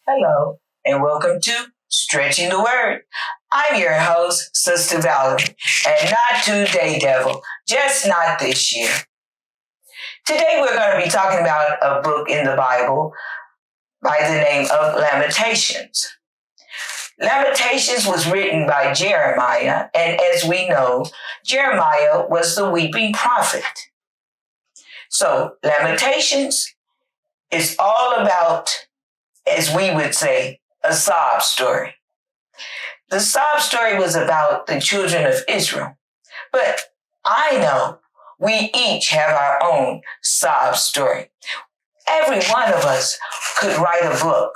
Hello, and welcome to Stretching the Word. I'm your host, Sister Valerie, and not today, devil, just not this year. Today we're going to be talking about a book in the Bible by the name of Lamentations. Lamentations was written by Jeremiah, and as we know, Jeremiah was the weeping prophet. So Lamentations is all about, as we would say, a sob story. The sob story was about the children of Israel. But I know we each have our own sob story. Every one of us could write a book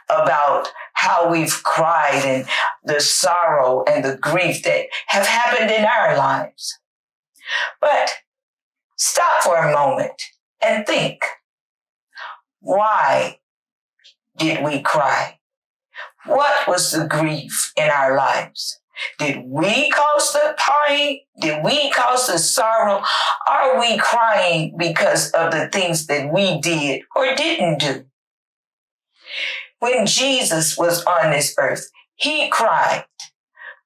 about how we've cried and the sorrow and the grief that have happened in our lives. But stop for a moment and think, why did we cry? What was the grief in our lives? Did we cause the pain? Did we cause the sorrow? Are we crying because of the things that we did or didn't do? When Jesus was on this earth, he cried.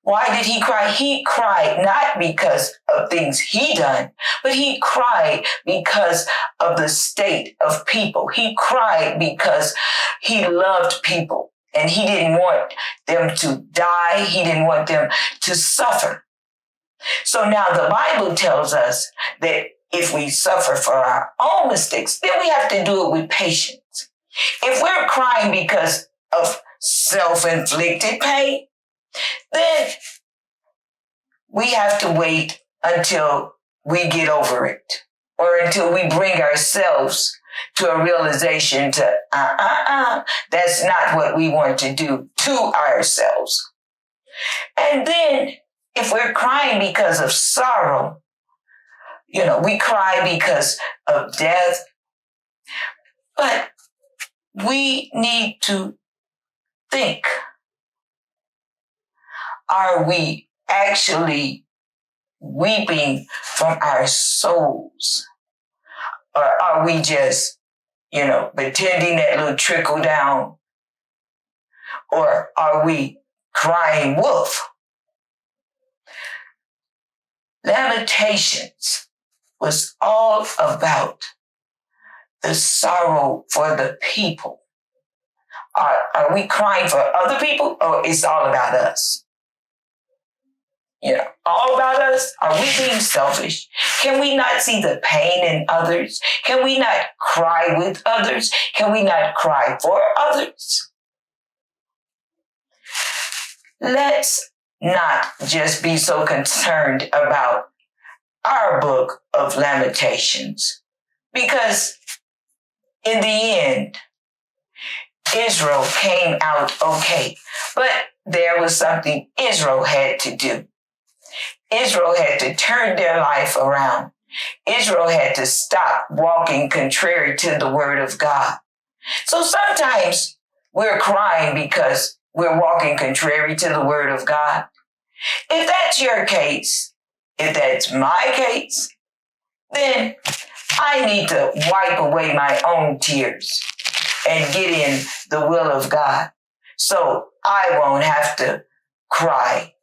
Why did he cry? He cried not because of things he done, but he cried because of the state of people. He cried because he loved people and he didn't want them to die. He didn't want them to suffer. So now the Bible tells us that if we suffer for our own mistakes, then we have to do it with patience. If we're crying because of self-inflicted pain, then we have to wait until we get over it or until we bring ourselves to a realization to, that's not what we want to do to ourselves. And then if we're crying because of sorrow, we cry because of death, but we need to think, are we actually weeping from our souls? Or are we just, pretending that little trickle down? Or are we crying wolf? Lamentations was all about the sorrow for the people. Are we crying for other people or it's all about us? All about us? Are we being selfish? Can we not see the pain in others? Can we not cry with others? Can we not cry for others? Let's not just be so concerned about our book of Lamentations, because in the end, Israel came out okay. But there was something Israel had to do. Israel had to turn their life around. Israel had to stop walking contrary to the word of God. So sometimes we're crying because we're walking contrary to the word of God. If that's your case, if that's my case, then I need to wipe away my own tears and get in the will of God so I won't have to cry